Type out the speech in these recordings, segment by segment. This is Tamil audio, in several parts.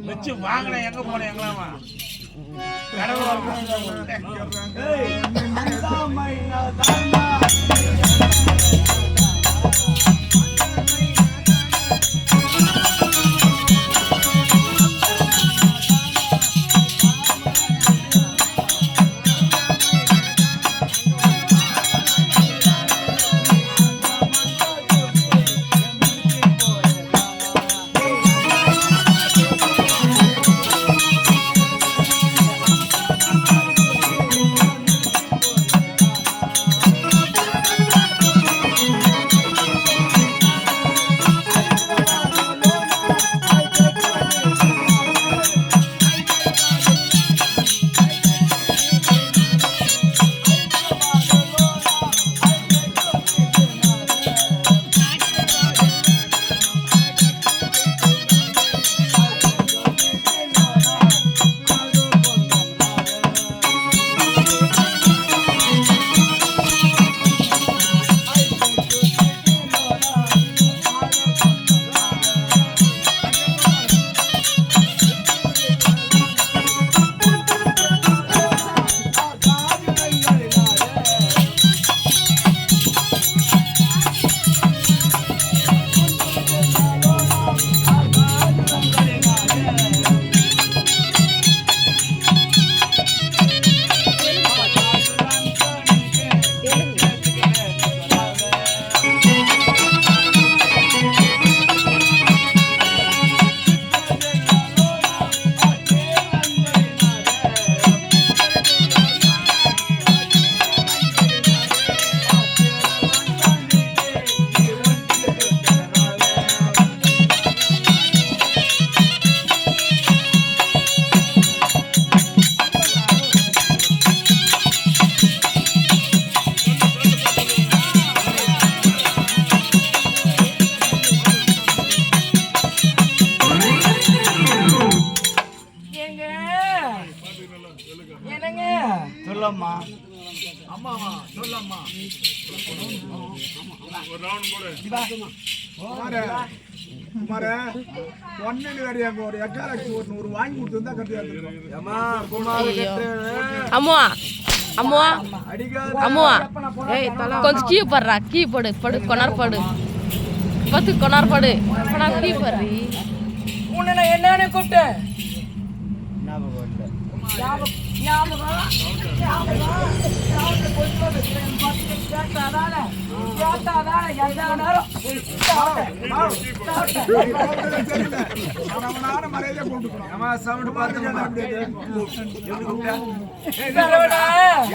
வச்சு வாங்கின எங்க போன எங்களாமா கொஞ்சம் கீ படுறா கீ படு படு கொணர் படு பத்து கொணர் படு கீ படுறி உன்னை என்னன்னு கூப்பிட்டேன்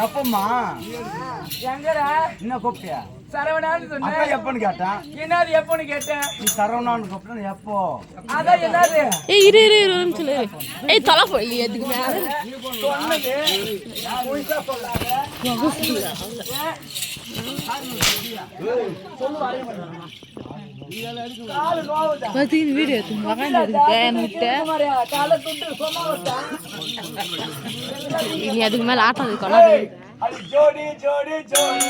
எப்பமா என்ன கூப்பிட்டியா சரவணான்னு சொன்னேன் எப்பன்னு கேட்டேன் என்னது எப்பன்னு கேட்டேன் நீ சரவணான்னு கூப்பிட்டேன் எப்போ அதான் என்னது இரு இரு இரு நிமிஷம் ஏய் தலை போய் எதுக்கு மேல வீடியோ நீ அதுக்கு மேல ஆட்டாது கொண்டாடு ஜோடி ஜோடி ஜோடி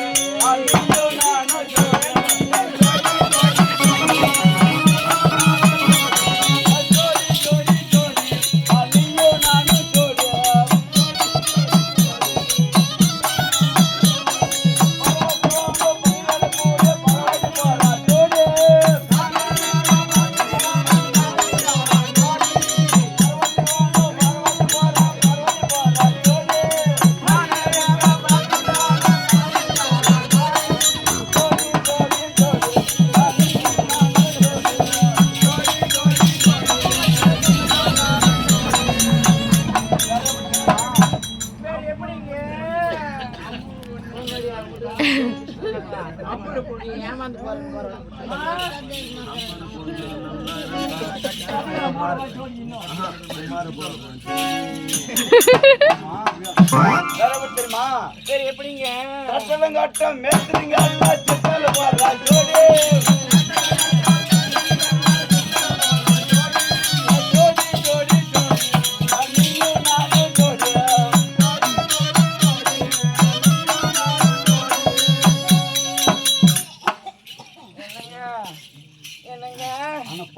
எப்படிங்க கட்டலங்காட்டம் மேத்துறீங்க அல்ல செட்டல போடுறா ஜோடி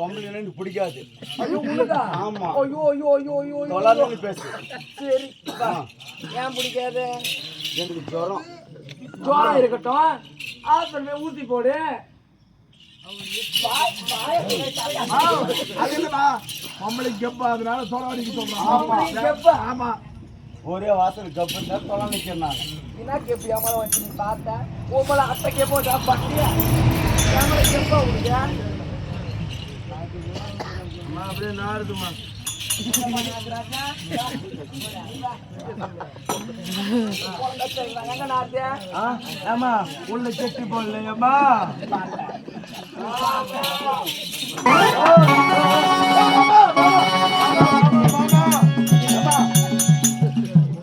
பொம்பளை எனக்கு பிடிக்காது. ஐயோ உனக்கா? ஆமா. ஐயோ ஐயோ ஐயோ ஐயோ ஐயோ. தொலான்னு பேசு. சரி ஏன் பிடிக்காது? எனக்கு ஜுரம். ஜுரம் இருக்கட்டும், ஆஸ்பத்திரி ஊசி போடு. அது இல்லடா பொம்பளை கெப்பா அதனால சோறாடிக்கு சொல்றான். ஆமா. கெப்பா? ஆமா ஒரே வாசல் கப்பு தான் தொலை நிக்கிறேன் நான். என்ன கெப்பு ஏமால வச்சு நீ பார்த்த? உங்களை அத்தை கெப்போ சாப்பாட்டியா? ஏமால கெப்பா உனக்கு? அப்படியே நாடுதுமா. எங்க நாட்டு? ஆமா உள்ள செட்டி போடலையம்மா.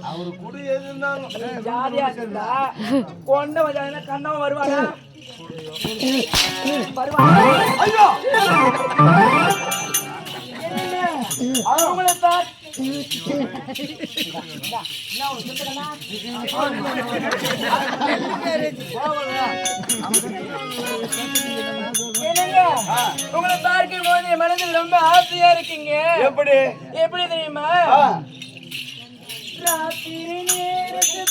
அவரு குடி எது இருந்தாலும் ஜாலியா இருந்தா கொண்ட வந்தாங்க கண்ணவன் வருவானா? வருவானா? ஐயோ அவங்கள பார். என்னங்க உங்களை பார்க்கும் போது என் மனதில் ரொம்ப ஆசையா இருக்கீங்க. எப்படி எப்படி தெரியுமா? ராத்திரி நேரத்து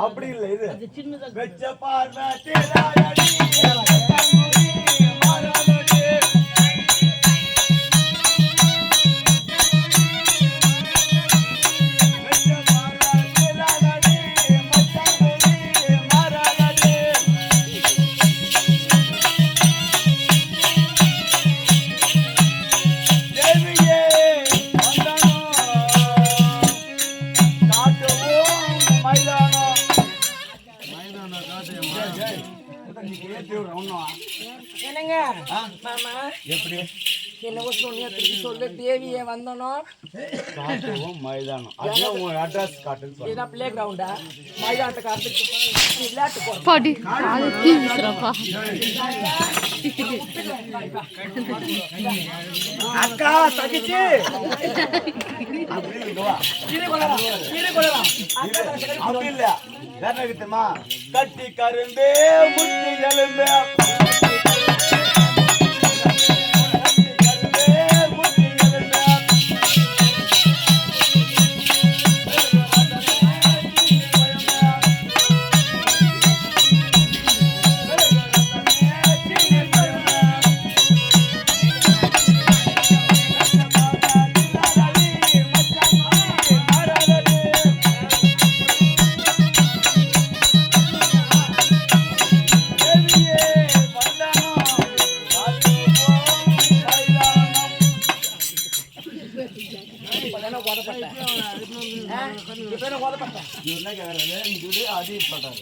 அப்படி இல்ல இது வெச்ச பார்வை தேடாதடி என்னங்க மாமா எப்படி என்னவோ சொன்னியா திருப்பி சொல்லு. தேவியே வந்தனோ காட்டுவோம் மைதானம் அதான் உன் அட்ரஸ் காட்டுன்னு சொல்லு. இதான் பிளே கிரவுண்டா? மைதானத்துக்கு அடுத்து விளையாட்டு போறோம். பாடி அது தீவிரப்பா. அக்கா தகிச்சு அப்படி இருக்கவா கீழே கொள்ளலாம், கீழே கொள்ளலாம். அப்படி இல்ல வேற கிட்டமா கட்டி கரும்பே முட்டி எலும்பே Yeah. கேக்குறாரு இங்க விடு அடி சொல்றாரு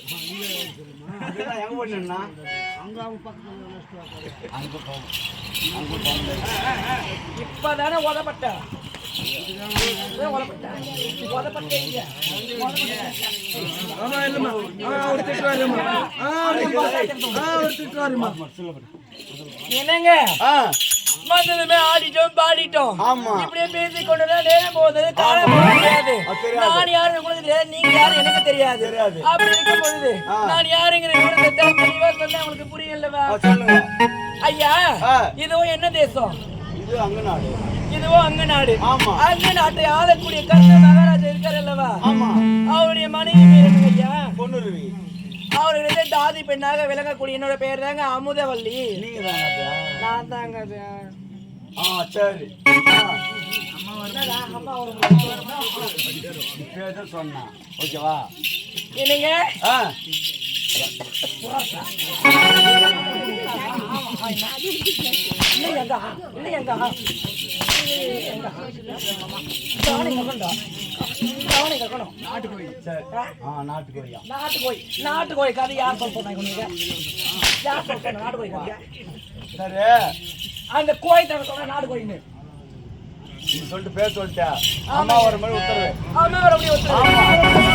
அதுதான் எங்க போனா அங்க போவோம் இப்பதானே உதப்பட்ட ஆமா இல்லம்மா ஒரு திட்டுவாருமா ஒரு திட்டுவாருமா என்னங்க வந்ததுமே ஆடிட்டோம் பாடிட்டோம் ஆமா இப்படியே பேசி கொண்டு நேரம் போகுது காலம் போக முடியாது நான் யாருன்னு உங்களுக்கு தெரியாது நீங்க யாரு எனக்கு தெரியாது அப்படி இருக்கும் பொழுது நான் யாருங்கிற விவரத்தை தெளிவா சொன்னா உங்களுக்கு புரியலவா சொல்லுங்க ஐயா இதுவும் என்ன தேசம் இது அங்க நாடு இதுவும் அங்க நாடு ஆமா அங்க நாட்டை ஆளக்கூடிய கர்ண மகாராஜா இருக்காரு அல்லவா ஆமா அவருடைய மனைவி பேர் ஐயா பொண்ணுருவி அவர்களுடைய தாதி பெண்ணாக விளங்கக்கூடிய என்னோட பேர் தாங்க அமுதவல்லி நீங்க தாங்க நான் தாங்க அது சரி இப்பதான் சொன்னா ஓகேவா என்னங்க நாட்டுக்கோழி கதை யார் சொன்னாங்க நாட்டுக்கோழி கதை சரி அந்த கோழி தர சொன்ன நாட்டுக்கோழின்னு சொல்லிட்டு பேர் சொல்லிட்டா அம்மா ஒரு மாதிரி உத்தரவு அம்மா ஒரு உத்தரவு